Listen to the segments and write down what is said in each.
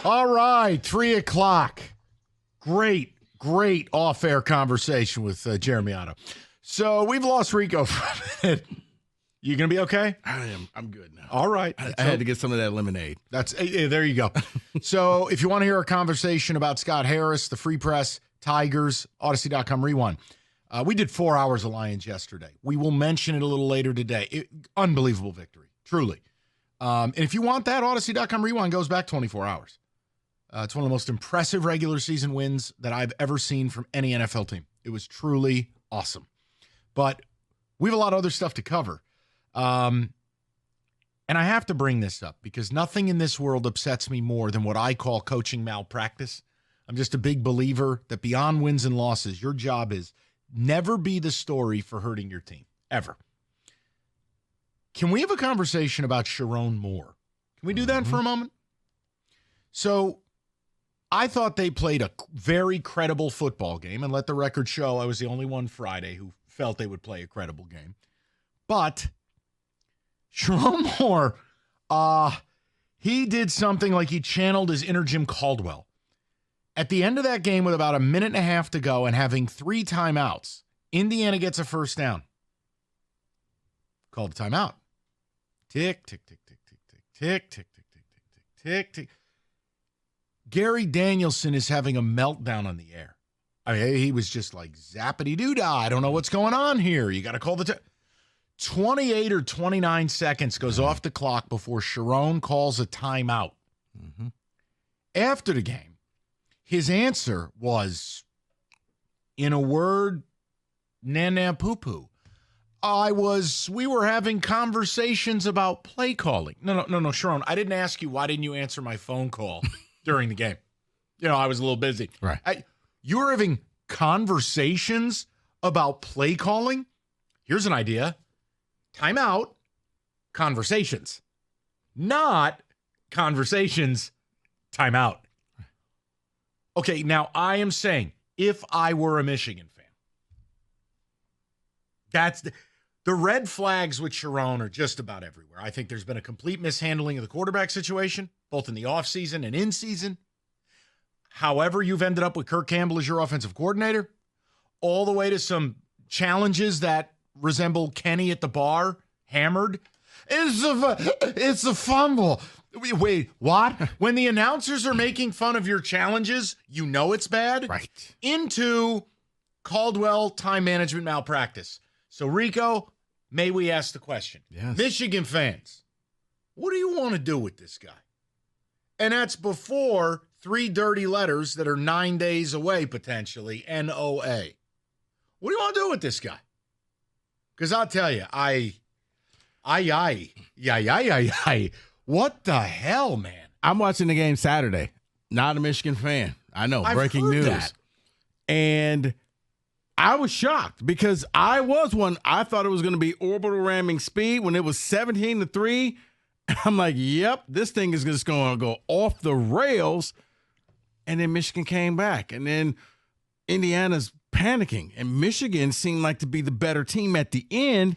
All right, 3 o'clock. Great off-air conversation with Jeremy Otto. So we've lost Rico for a minute. You going to be okay? I am. I'm good now. All right. I had to get some of that lemonade. There you go. So if you want to hear a conversation about Scott Harris, the Free Press, Tigers, Odyssey.com Rewind. We did 4 hours of Lions yesterday. We will mention it a little later today. Unbelievable victory, truly. And if you want that, Odyssey.com Rewind goes back 24 hours. It's one of the most impressive regular season wins that I've ever seen from any NFL team. It was truly awesome. But we have a lot of other stuff to cover. And I have to bring this up because nothing in this world upsets me more than what I call coaching malpractice. I'm just a big believer that beyond wins and losses, your job is never be the story for hurting your team, ever. Can we have a conversation about Sherrone Moore? Can we do that for a moment? So I thought they played a very credible football game, and let the record show I was the only one Friday who felt they would play a credible game. But Sherrone Moore, he did something like he channeled his inner Jim Caldwell. At the end of that game with about a minute and a half to go and having 3 timeouts, Indiana gets a first down. Called a timeout. Tick, tick, tick, tick, tick, tick, tick, tick, tick, tick, tick, tick, tick. Gary Danielson is having a meltdown on the air. I mean, he was just like zappity-doo-dah. I don't know what's going on here. You got to call the 28 or 29 seconds goes off the clock before Sherrone calls a timeout. After the game, his answer was, in a word, na-na-poo-poo. We were having conversations about play calling. No, Sherrone, I didn't ask you, why didn't you answer my phone call during the game? I was a little busy. Right. You were having conversations about play calling? Here's an idea. Timeout, conversations. Not conversations, timeout. Okay, now I am saying, if I were a Michigan fan, that's the red flags with Sherrone are just about everywhere. I think there's been a complete mishandling of the quarterback situation, both in the offseason and in season. However, you've ended up with Kirk Campbell as your offensive coordinator, all the way to some challenges that resemble Kenny at the bar, hammered. It's a fumble. Wait, what? When the announcers are making fun of your challenges, you know it's bad. Right. Into Caldwell time management malpractice. So, Rico, may we ask the question? Yes. Michigan fans, what do you want to do with this guy? And that's before 3 dirty letters that are 9 days away, potentially, NOA. What do you want to do with this guy? Because I'll tell you, what the hell, man? I'm watching the game Saturday. Not a Michigan fan. I know, breaking news. That. And I was shocked because I thought it was going to be orbital ramming speed when it was 17-3. I'm like, yep, this thing is just going to go off the rails. And then Michigan came back. And then Indiana's panicking. And Michigan seemed like to be the better team at the end.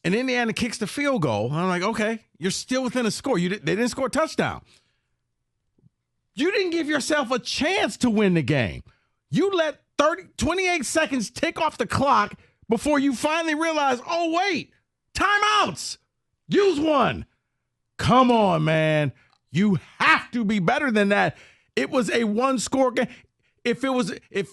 And Indiana kicks the field goal. I'm like, okay, you're still within a score. They didn't score a touchdown. You didn't give yourself a chance to win the game. You let 28 seconds tick off the clock before you finally realize, oh, wait, timeouts. Use one. Come on, man. You have to be better than that. It was a 1-score game. If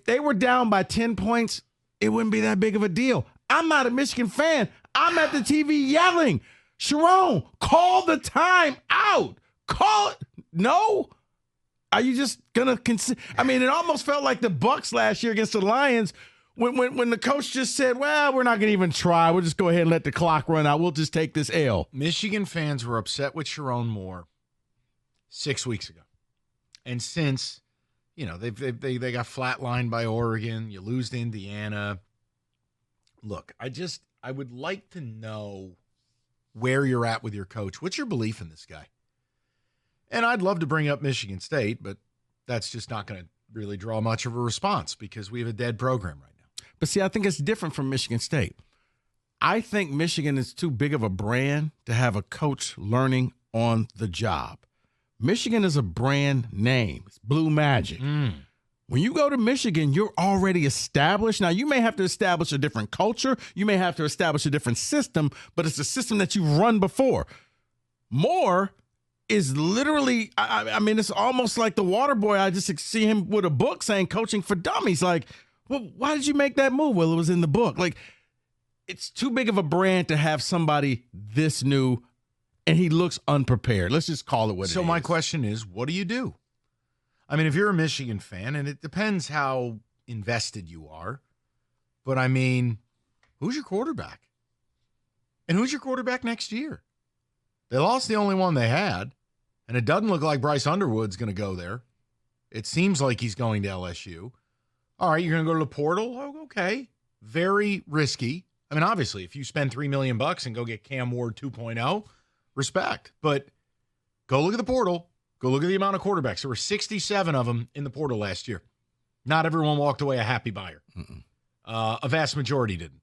they were down by 10 points, it wouldn't be that big of a deal. I'm not a Michigan fan. I'm at the TV yelling, Sherrone, call the time out. Call it. No? Are you just going to consider? I mean, it almost felt like the Bucs last year against the Lions when the coach just said, well, we're not going to even try. We'll just go ahead and let the clock run out. We'll just take this L. Michigan fans were upset with Sherrone Moore 6 weeks ago. And since, they got flatlined by Oregon, you lose to Indiana. Look, I would like to know where you're at with your coach. What's your belief in this guy? And I'd love to bring up Michigan State, but that's just not going to really draw much of a response because we have a dead program right now. But see, I think it's different from Michigan State. I think Michigan is too big of a brand to have a coach learning on the job. Michigan is a brand name. It's Blue Magic. When you go to Michigan, you're already established. Now, you may have to establish a different culture. You may have to establish a different system, but it's a system that you've run before. Moore is literally, I mean, it's almost like the water boy. I just see him with a book saying coaching for dummies. Like, well, why did you make that move? Well, it was in the book. Like, it's too big of a brand to have somebody this new, and he looks unprepared. Let's just call it what it is. So my question is, what do you do? I mean, if you're a Michigan fan, and it depends how invested you are, but I mean, who's your quarterback? And who's your quarterback next year? They lost the only one they had, and it doesn't look like Bryce Underwood's going to go there. It seems like he's going to LSU. All right, you're going to go to the portal? Oh, okay. Very risky. I mean, obviously, if you spend $3 million and go get Cam Ward 2.0, respect. But go look at the portal. Go look at the amount of quarterbacks. There were 67 of them in the portal last year. Not everyone walked away a happy buyer. A vast majority didn't.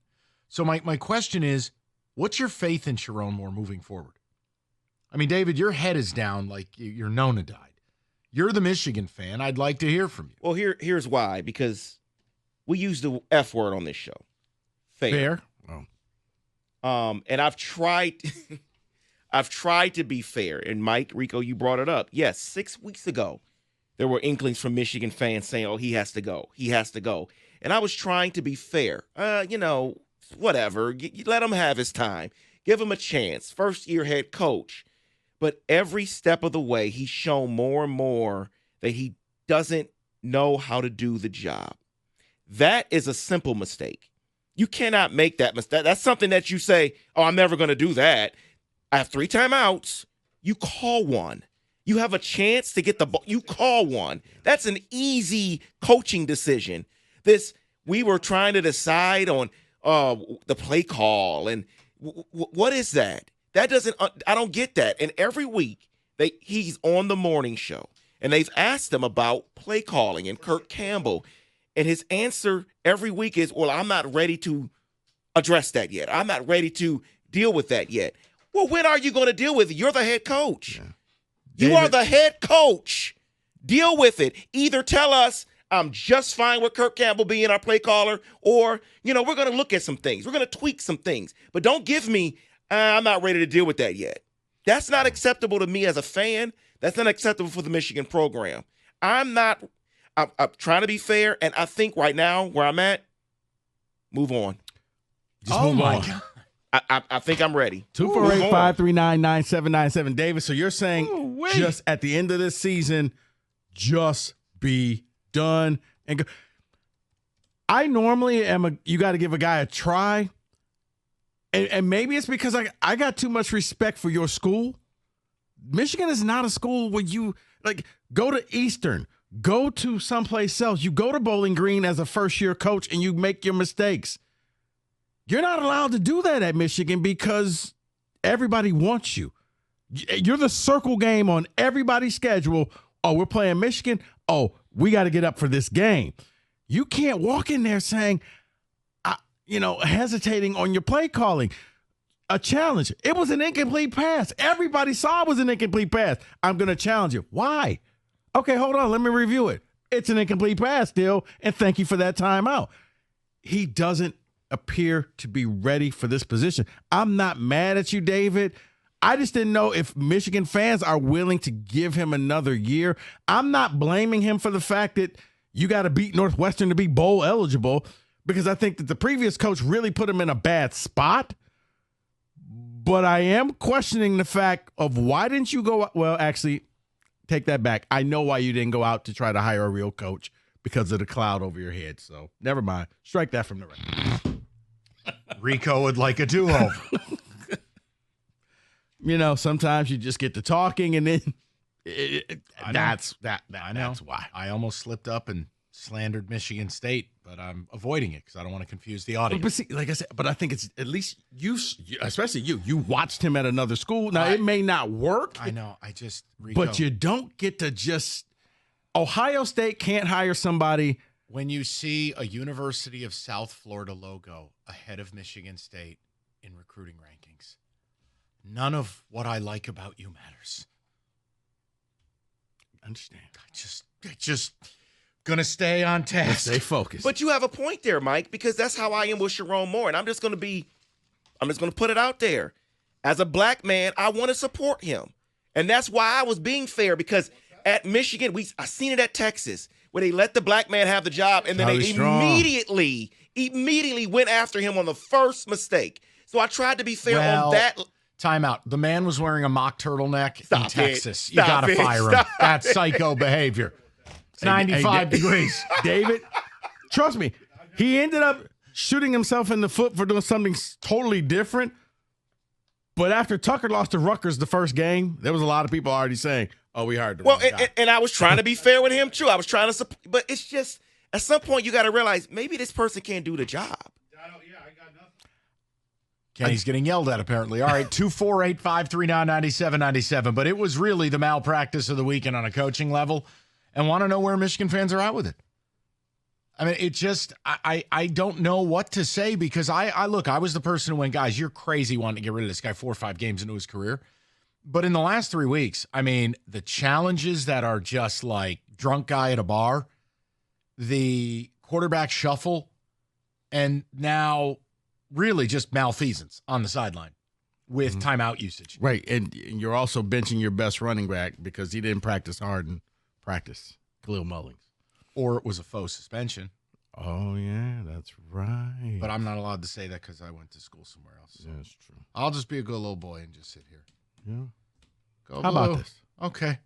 So my question is, what's your faith in Sherrone Moore moving forward? I mean, David, your head is down like your Nona died. You're the Michigan fan. I'd like to hear from you. Well, here's why. Because we use the F word on this show. Fair. Oh. And I've tried to be fair. And Mike, Rico, you brought it up. Yes, 6 weeks ago, there were inklings from Michigan fans saying, oh, he has to go. He has to go. And I was trying to be fair. Whatever. Let him have his time. Give him a chance. First-year head coach. But every step of the way, he's shown more and more that he doesn't know how to do the job. That is a simple mistake. You cannot make that mistake. That's something that you say, oh, I'm never going to do that. I have 3 timeouts. You call one. You have a chance to get the ball. You call one. That's an easy coaching decision. We were trying to decide on the play call. And what is that? That doesn't, I don't get that. And every week he's on the morning show and they've asked him about play calling and Kirk Campbell. And his answer every week is, well, I'm not ready to address that yet. I'm not ready to deal with that yet. Well, when are you going to deal with it? You're the head coach. Yeah. You are the head coach. Deal with it. Either tell us I'm just fine with Kirk Campbell being our play caller, or, we're going to look at some things. We're going to tweak some things. But don't give me, I'm not ready to deal with that yet. That's not acceptable to me as a fan. That's not acceptable for the Michigan program. I'm trying to be fair, and I think right now where I'm at, move on. Just move on. God. I think I'm ready. 248-539-9797. David, so you're saying just at the end of this season, just be done and go. I normally you got to give a guy a try. And maybe it's because I got too much respect for your school. Michigan is not a school where you go to Eastern, go to someplace else. You go to Bowling Green as a first-year coach and you make your mistakes. You're not allowed to do that at Michigan because everybody wants you. You're the circle game on everybody's schedule. Oh, we're playing Michigan. Oh, we got to get up for this game. You can't walk in there saying, hesitating on your play calling. A challenge. It was an incomplete pass. Everybody saw it was an incomplete pass. I'm going to challenge you. Why? Okay, hold on. Let me review it. It's an incomplete pass still, and thank you for that timeout. He doesn't appear to be ready for this position. I'm not mad at you, David. I just didn't know if Michigan fans are willing to give him another year. I'm not blaming him for the fact that you got to beat Northwestern to be bowl eligible, because I think that the previous coach really put him in a bad spot. But I am questioning the fact of why didn't you go – well, actually, take that back. I know why you didn't go out to try to hire a real coach, because of the cloud over your head. So never mind. Strike that from the record. Rico would like a do-over. Sometimes you just get to talking, and then that's why. I almost slipped up and slandered Michigan State, but I'm avoiding it because I don't want to confuse the audience. But see, like I said, but I think it's at least you, especially you watched him at another school. Now, it may not work. I know. Rico, but you don't get to just – Ohio State can't hire somebody. When you see a University of South Florida logo ahead of Michigan State in recruiting rankings, none of what I like about you matters. understand. Just gonna stay on task. Stay focused. But you have a point there, Mike, because that's how I am with Sherrone Moore, and I'm just gonna put it out there. As a black man, I want to support him, and that's why I was being fair. Because at Michigan, I seen it at Texas, where they let the black man have the job, and then they immediately went after him on the first mistake. So I tried to be fair on that. Timeout. The man was wearing a mock turtleneck in Texas. You Stop gotta it. fire him. Stop That's it. psycho behavior. It's 95 degrees. David, trust me, he ended up shooting himself in the foot for doing something totally different. But after Tucker lost to Rutgers the first game, there was a lot of people already saying, "Oh, we hired the wrong guy." And I was trying to be fair with him too. I was trying to support, but it's just at some point you got to realize maybe this person can't do the job. Kenny's getting yelled at, apparently. All right, 248-539-9797. But it was really the malpractice of the weekend on a coaching level, and want to know where Michigan fans are at with it. I mean, it just, I don't know what to say, because I was the person who went, guys, you're crazy wanting to get rid of this guy 4 or 5 games into his career. But in the last 3 weeks, I mean, the challenges that are just like drunk guy at a bar, the quarterback shuffle, and now really just malfeasance on the sideline with timeout usage. Right, and you're also benching your best running back because he didn't practice hard in practice, Khalil Mullings. Or it was a faux suspension. Oh, yeah, that's right. But I'm not allowed to say that because I went to school somewhere else. So Yeah, that's true. I'll just be a good little boy and just sit here. Yeah. Go How Blue. about this? Okay.